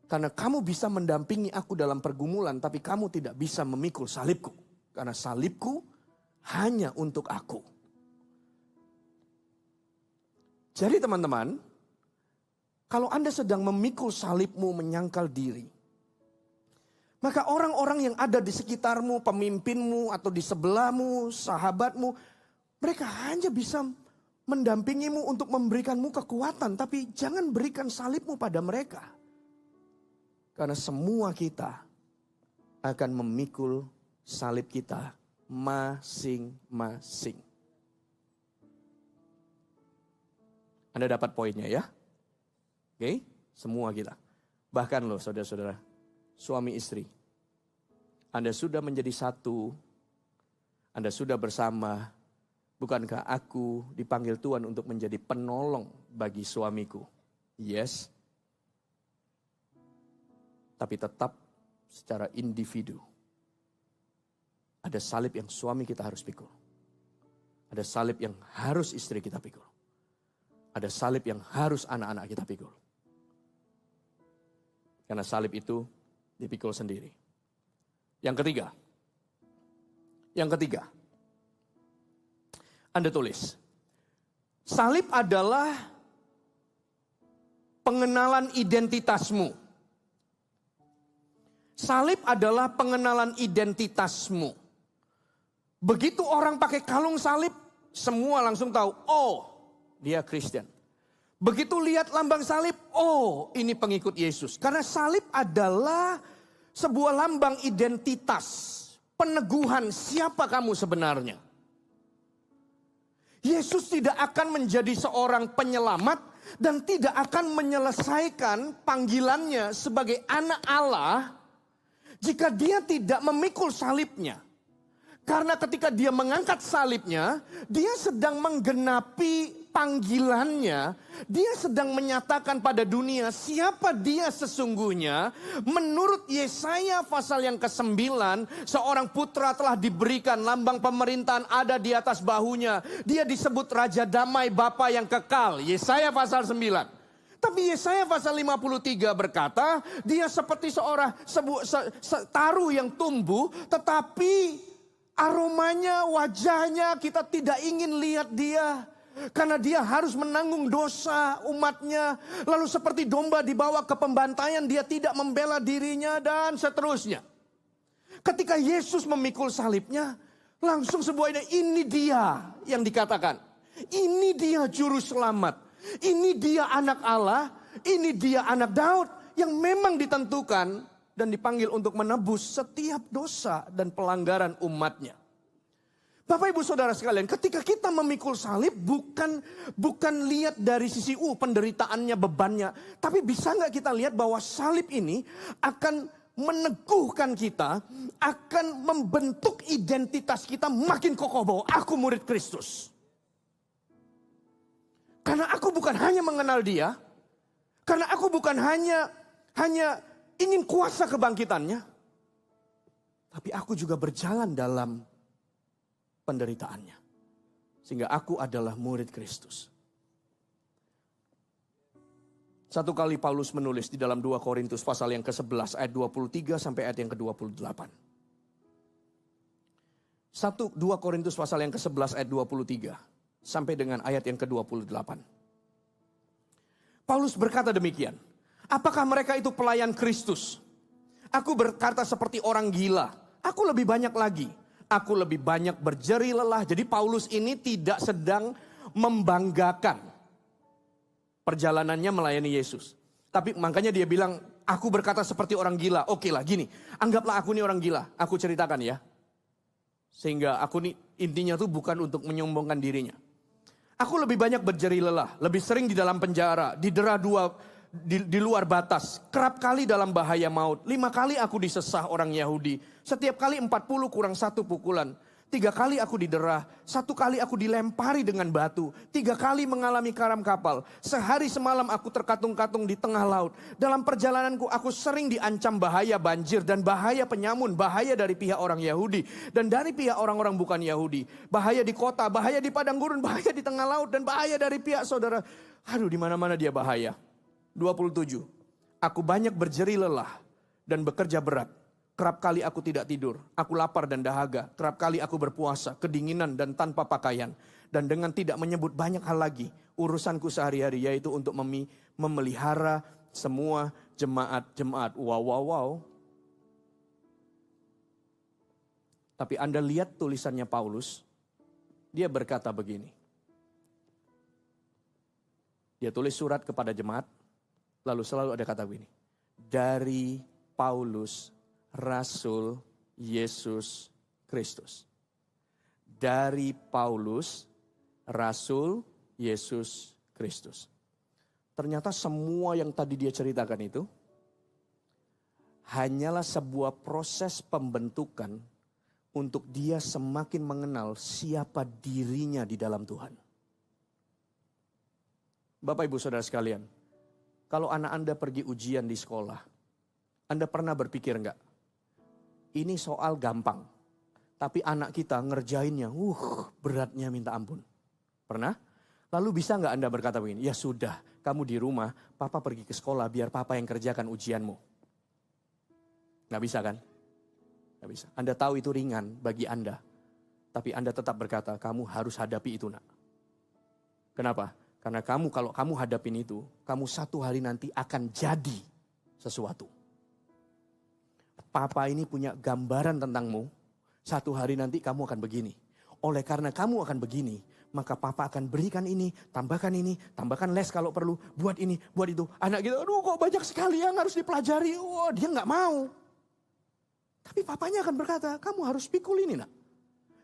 Karena kamu bisa mendampingi aku dalam pergumulan, tapi kamu tidak bisa memikul salibku. Karena salibku hanya untuk aku. Jadi teman-teman, Kalau Anda sedang memikul salibmu menyangkal diri, maka orang-orang yang ada di sekitarmu, pemimpinmu atau di sebelahmu, sahabatmu, mereka hanya bisa mendampingimu untuk memberikanmu kekuatan. Tapi jangan berikan salibmu pada mereka. Karena semua kita akan memikul salib kita masing-masing. Anda dapat poinnya ya? Oke, semua kita. Bahkan loh saudara-saudara, suami istri. Anda sudah menjadi satu, Anda sudah bersama. Bukankah aku dipanggil Tuhan untuk menjadi penolong bagi suamiku? Yes. Tapi tetap secara individu. Ada salib yang suami kita harus pikul. Ada salib yang harus istri kita pikul. Ada salib yang harus anak-anak kita pikul. Karena salib itu dipikul sendiri. Yang ketiga. Anda tulis. Salib adalah pengenalan identitasmu. Salib adalah pengenalan identitasmu. Begitu orang pakai kalung salib, semua langsung tahu, oh dia Kristen. Begitu lihat lambang salib, oh ini pengikut Yesus. Karena salib adalah sebuah lambang identitas, peneguhan siapa kamu sebenarnya. Yesus tidak akan menjadi seorang penyelamat dan tidak akan menyelesaikan panggilannya sebagai anak Allah jika dia tidak memikul salibnya. Karena ketika dia mengangkat salibnya, dia sedang menggenapi panggilannya. Dia sedang menyatakan pada dunia siapa dia sesungguhnya. Menurut Yesaya pasal yang ke-9, seorang putra telah diberikan, lambang pemerintahan ada di atas bahunya. Dia disebut Raja Damai, Bapa yang kekal. Yesaya pasal 9. Tapi Yesaya pasal 53 berkata, dia seperti seorang taru yang tumbuh, tetapi aromanya, wajahnya kita tidak ingin lihat dia. Karena dia harus menanggung dosa umatnya. Lalu seperti domba dibawa ke pembantaian, dia tidak membela dirinya dan seterusnya. Ketika Yesus memikul salibnya, langsung sebuah ini dia yang dikatakan. Ini dia juru selamat. Ini dia anak Allah. Ini dia anak Daud yang memang ditentukan dan dipanggil untuk menebus setiap dosa dan pelanggaran umatnya. Bapak ibu saudara sekalian, ketika kita memikul salib bukan lihat dari sisi penderitaannya, bebannya. Tapi bisa nggak kita lihat bahwa salib ini akan meneguhkan kita, akan membentuk identitas kita makin kokoh bahwa aku murid Kristus. Karena aku bukan hanya mengenal dia, karena aku bukan hanya ingin kuasa kebangkitannya, tapi aku juga berjalan dalam penderitaannya. Sehingga aku adalah murid Kristus. Satu kali Paulus menulis di dalam 2 Korintus pasal yang ke-11 ayat 23 sampai ayat yang ke-28. 2 Korintus pasal yang ke-11 ayat 23 sampai dengan ayat yang ke-28. Paulus berkata demikian. Apakah mereka itu pelayan Kristus? Aku berkata seperti orang gila. Aku lebih banyak lagi. Aku lebih banyak berjeri lelah. Jadi Paulus ini tidak sedang membanggakan perjalanannya melayani Yesus. Tapi makanya dia bilang, aku berkata seperti orang gila. Oke lah gini, anggaplah aku ini orang gila. Aku ceritakan ya. Sehingga aku ini intinya tuh bukan untuk menyombongkan dirinya. Aku lebih banyak berjeri lelah. Lebih sering di dalam penjara. Didera di luar batas, kerap kali dalam bahaya maut. 5 kali aku disesah orang Yahudi. Setiap kali 40 kurang 1 pukulan. 3 kali aku didera. 1 kali aku dilempari dengan batu. 3 kali mengalami karam kapal. Sehari semalam aku terkatung-katung di tengah laut. Dalam perjalananku aku sering diancam bahaya banjir dan bahaya penyamun. Bahaya dari pihak orang Yahudi dan dari pihak orang-orang bukan Yahudi. Bahaya di kota, bahaya di padang gurun, bahaya di tengah laut dan bahaya dari pihak saudara. Aduh, di mana-mana dia bahaya. 27. Aku banyak berjeri lelah dan bekerja berat. Kerap kali aku tidak tidur. Aku lapar dan dahaga. Kerap kali aku berpuasa, kedinginan dan tanpa pakaian. Dan dengan tidak menyebut banyak hal lagi, urusanku sehari-hari yaitu untuk memelihara semua jemaat-jemaat. Wow. Tapi Anda lihat tulisannya Paulus, dia berkata begini. Dia tulis surat kepada jemaat, lalu selalu ada kata begini. Dari Paulus, Rasul Yesus Kristus. Dari Paulus, Rasul Yesus Kristus. Ternyata semua yang tadi dia ceritakan itu hanyalah sebuah proses pembentukan untuk dia semakin mengenal siapa dirinya di dalam Tuhan. Bapak Ibu Saudara sekalian, kalau anak Anda pergi ujian di sekolah, Anda pernah berpikir enggak? Ini soal gampang, tapi anak kita ngerjainnya, beratnya minta ampun. Pernah? Lalu bisa nggak Anda berkata begini, ya sudah, kamu di rumah, papa pergi ke sekolah biar papa yang kerjakan ujianmu. Nggak bisa kan? Nggak bisa. Anda tahu itu ringan bagi Anda, tapi Anda tetap berkata, kamu harus hadapi itu nak. Kenapa? Karena kalau kamu hadapin itu, kamu satu hari nanti akan jadi sesuatu. Papa ini punya gambaran tentangmu, satu hari nanti kamu akan begini. Oleh karena kamu akan begini, maka papa akan berikan ini, tambahkan les kalau perlu, buat ini, buat itu. Anak gitu, aduh kok banyak sekali yang harus dipelajari. Wah, dia nggak mau. Tapi papanya akan berkata, kamu harus pikul ini nak.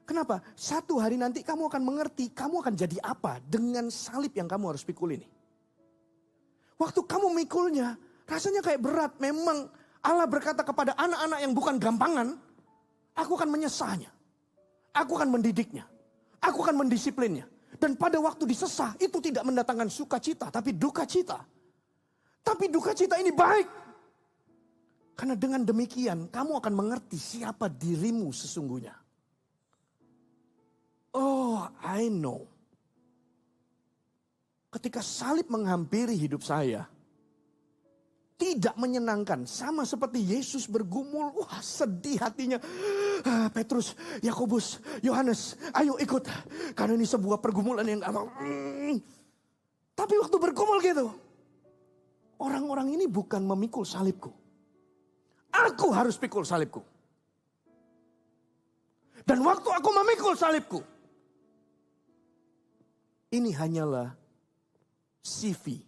Kenapa? Satu hari nanti kamu akan mengerti, kamu akan jadi apa dengan salib yang kamu harus pikul ini. Waktu kamu mikulnya, rasanya kayak berat. Memang Allah berkata kepada anak-anak yang bukan gampangan, aku akan menyesahnya. Aku akan mendidiknya. Aku akan mendisiplinnya. Dan pada waktu disesah itu tidak mendatangkan sukacita, tapi duka cita. Tapi duka cita ini baik. Karena dengan demikian kamu akan mengerti siapa dirimu sesungguhnya. Oh, I know. Ketika salib menghampiri hidup saya, tidak menyenangkan. Sama seperti Yesus bergumul. Wah, sedih hatinya. Petrus, Yakobus, Yohanes, ayo ikut. Karena ini sebuah pergumulan yang gak mau. Tapi waktu bergumul gitu, orang-orang ini bukan memikul salibku. Aku harus pikul salibku. Dan waktu aku memikul salibku, ini hanyalah CV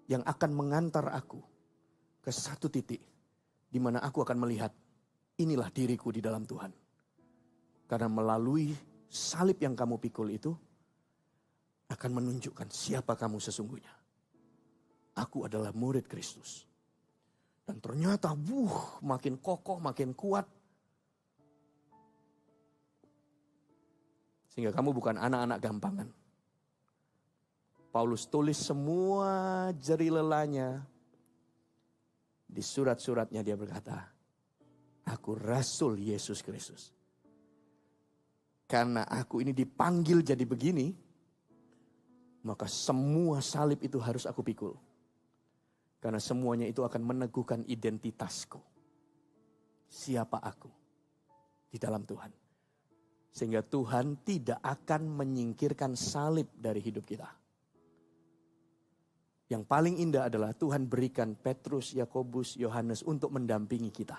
yang akan mengantar aku ke satu titik di mana aku akan melihat inilah diriku di dalam Tuhan. Karena melalui salib yang kamu pikul itu akan menunjukkan siapa kamu sesungguhnya. Aku adalah murid Kristus. Dan ternyata makin kokoh, makin kuat. Sehingga kamu bukan anak-anak gampangan. Paulus tulis semua jeri lelahnya. Di surat-suratnya dia berkata, aku Rasul Yesus Kristus. Karena aku ini dipanggil jadi begini, maka semua salib itu harus aku pikul. Karena semuanya itu akan meneguhkan identitasku. Siapa aku di dalam Tuhan. Sehingga Tuhan tidak akan menyingkirkan salib dari hidup kita. Yang paling indah adalah Tuhan berikan Petrus, Yakobus, Yohanes untuk mendampingi kita.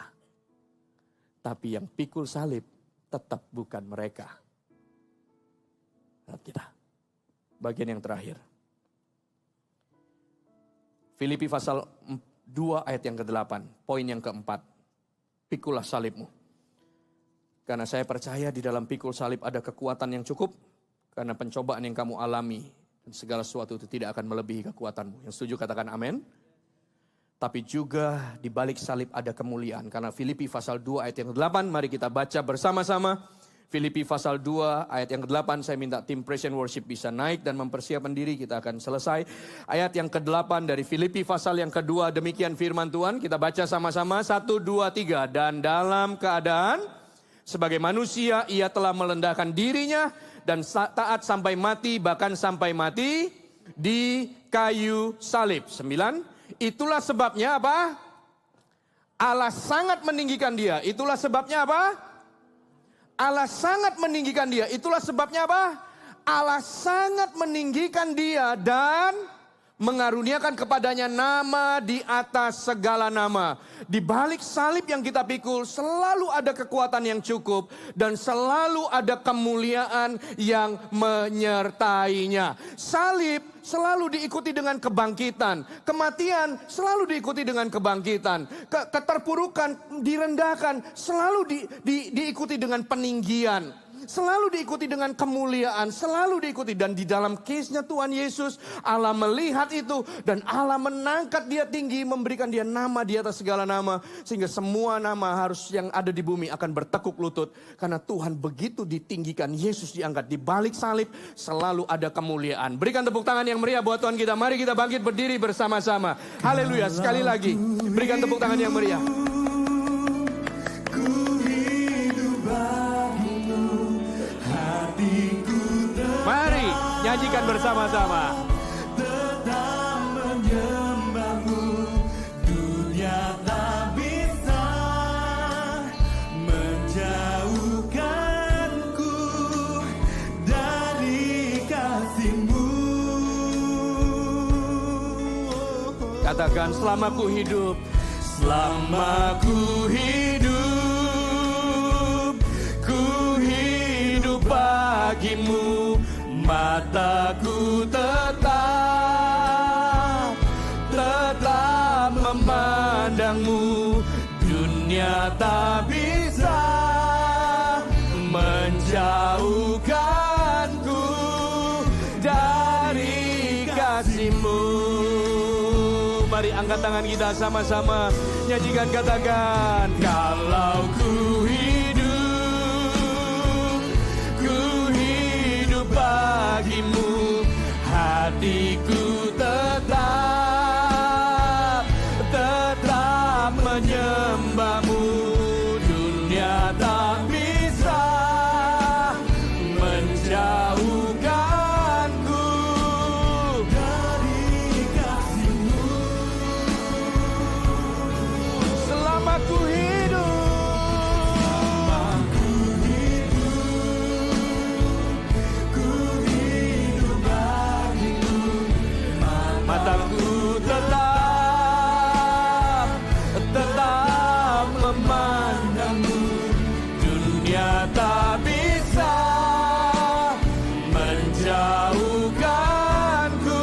Tapi yang pikul salib tetap bukan mereka. Tetap kita. Bagian yang terakhir. Filipi pasal 2 ayat yang ke-8. Poin yang keempat. Pikulah salibmu. Karena saya percaya di dalam pikul salib ada kekuatan yang cukup. Karena pencobaan yang kamu alami. Dan segala sesuatu itu tidak akan melebihi kekuatanmu. Yang setuju katakan amin. Tapi juga di balik salib ada kemuliaan. Karena Filipi pasal 2 ayat yang ke-8. Mari kita baca bersama-sama. Filipi pasal 2 ayat yang ke-8. Saya minta tim Praise and Worship bisa naik dan mempersiapkan diri. Kita akan selesai. Ayat yang ke-8 dari Filipi pasal yang kedua. Demikian firman Tuhan. Kita baca sama-sama. 1, 2, 3. Dan dalam keadaan sebagai manusia ia telah merendahkan dirinya. Dan taat sampai mati, bahkan sampai mati di kayu salib. 9. Itulah sebabnya apa? Allah sangat meninggikan dia. Itulah sebabnya apa? Allah sangat meninggikan dia. Itulah sebabnya apa? Allah sangat meninggikan dia dan mengaruniakan kepadanya nama di atas segala nama. Di balik salib yang kita pikul selalu ada kekuatan yang cukup dan selalu ada kemuliaan yang menyertainya. Salib selalu diikuti dengan kebangkitan. Kematian selalu diikuti dengan kebangkitan. Keterpurukan, direndahkan selalu diikuti dengan peninggian. Selalu diikuti dengan kemuliaan, selalu diikuti. Dan di dalam case-nya Tuhan Yesus, Allah melihat itu dan Allah menangkat dia tinggi, memberikan dia nama di atas segala nama. Sehingga semua nama harus yang ada di bumi akan bertekuk lutut. Karena Tuhan begitu ditinggikan, Yesus diangkat. Di balik salib selalu ada kemuliaan. Berikan tepuk tangan yang meriah buat Tuhan kita. Mari kita bangkit berdiri bersama-sama. Haleluya, sekali lagi. Berikan tepuk tangan yang meriah. Mari nyanyikan bersama-sama. Tetap menyembahmu, dunia tak bisa menjauhkanku dari kasih-Mu. Katakan, selama ku hidup, selama ku hidup bagimu. Mataku tetap memandangmu. Dunia tak bisa menjauhkanku dari kasih-Mu. Mari angkat tangan kita sama-sama nyanyikan, katakan, kalau ku hidup bagimu, hatiku tetap menyembahmu. Dunia tak bisa menjauhkanku dari kasih-Mu. Selama ku hidup, mataku tetap memandangmu. Dunia tak bisa menjauhkanku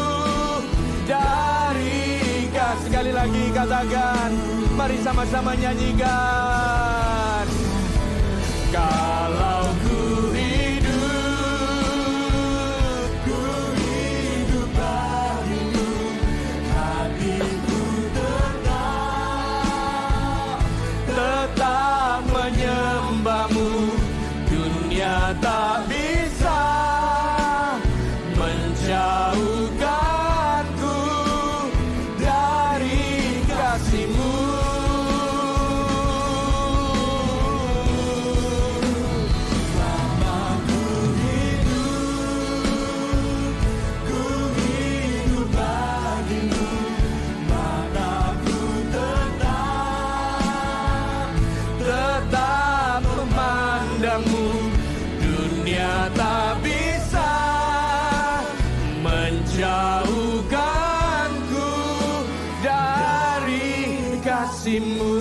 dari kasih. Sekali lagi katakan, mari sama-sama nyanyikan. Kalau ku hidup bagimu, hatiku tetap menyembahmu. Dunia tak bisa menjauhkanku dari kasih-Mu. Dunia tak bisa menjauhkanku dari kasih-Mu.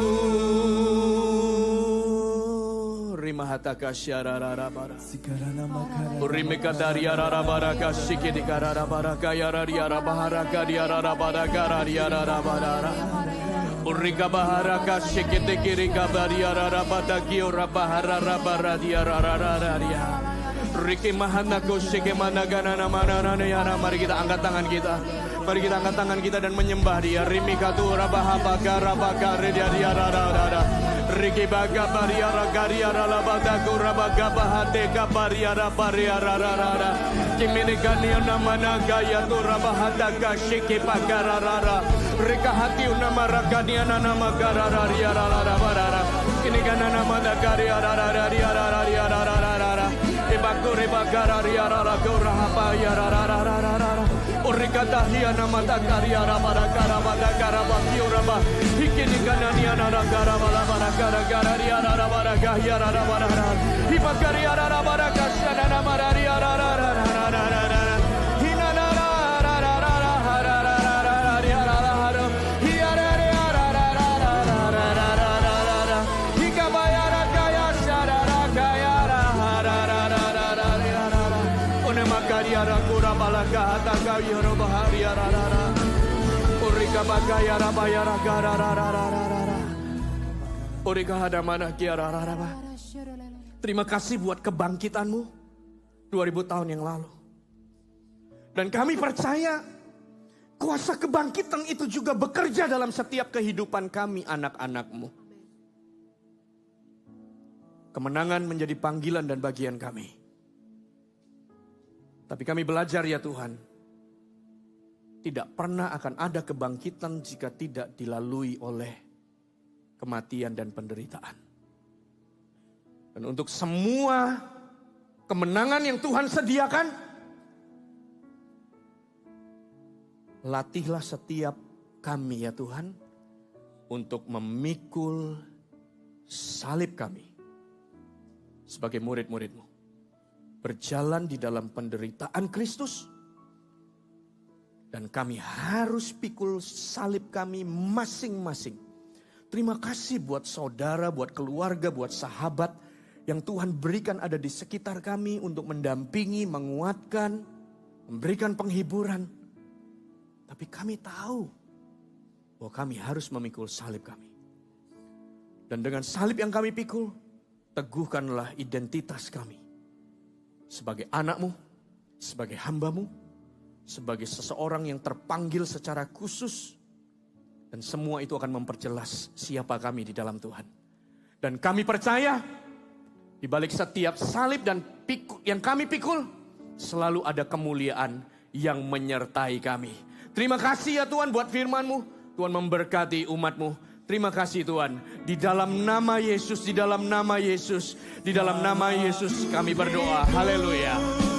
Rimahataka syarararabara Urimika dariararabaraka sikidikarabaraka yarariarabaharaka diararabaraka rariararabarara Urika baharaka sikidikirika bariararabadaki urabahararabara diararararia Riki mahanako sikimanaganana mananana yana. Mari kita angkat tangan kita. Mari kita angkat tangan kita dan menyembah dia. Rimikatu rabahabaka rabakare diarararara Riki baga bariara gariara labadaku rabaga bahadeka bariara bariararara Kiminikani unamana gaya tu rabahadaka shiki pagararara Rika hati unamaragadiana nama gararariararara barara Ini kana nama gariararariararariararara Ibakuri bagarariarara gorahapa yararararara Urikatahia nama takariara barakara badakara bakiuraba Hikini kanania nara garabala Terima kasih buat kebangkitanmu 2000 tahun yang lalu. Dan kami percaya kuasa kebangkitan itu juga bekerja dalam setiap kehidupan kami anak-anak-Mu. Kemenangan menjadi panggilan dan bagian kami. Tapi kami belajar ya Tuhan, tidak pernah akan ada kebangkitan jika tidak dilalui oleh kematian dan penderitaan. Dan untuk semua kemenangan yang Tuhan sediakan, latihlah setiap kami ya Tuhan, untuk memikul salib kami sebagai murid-murid-Mu. Berjalan di dalam penderitaan Kristus. Dan kami harus pikul salib kami masing-masing. Terima kasih buat saudara, buat keluarga, buat sahabat yang Tuhan berikan ada di sekitar kami untuk mendampingi, menguatkan, memberikan penghiburan. Tapi kami tahu bahwa kami harus memikul salib kami. Dan dengan salib yang kami pikul, teguhkanlah identitas kami. Sebagai anak-Mu, sebagai hamba-Mu, sebagai seseorang yang terpanggil secara khusus. Dan semua itu akan memperjelas siapa kami di dalam Tuhan. Dan kami percaya, di balik setiap salib dan yang kami pikul, selalu ada kemuliaan yang menyertai kami. Terima kasih ya Tuhan buat firman-Mu. Tuhan memberkati umat-Mu. Terima kasih Tuhan. Di dalam nama Yesus, di dalam nama Yesus, di dalam nama Yesus kami berdoa. Haleluya.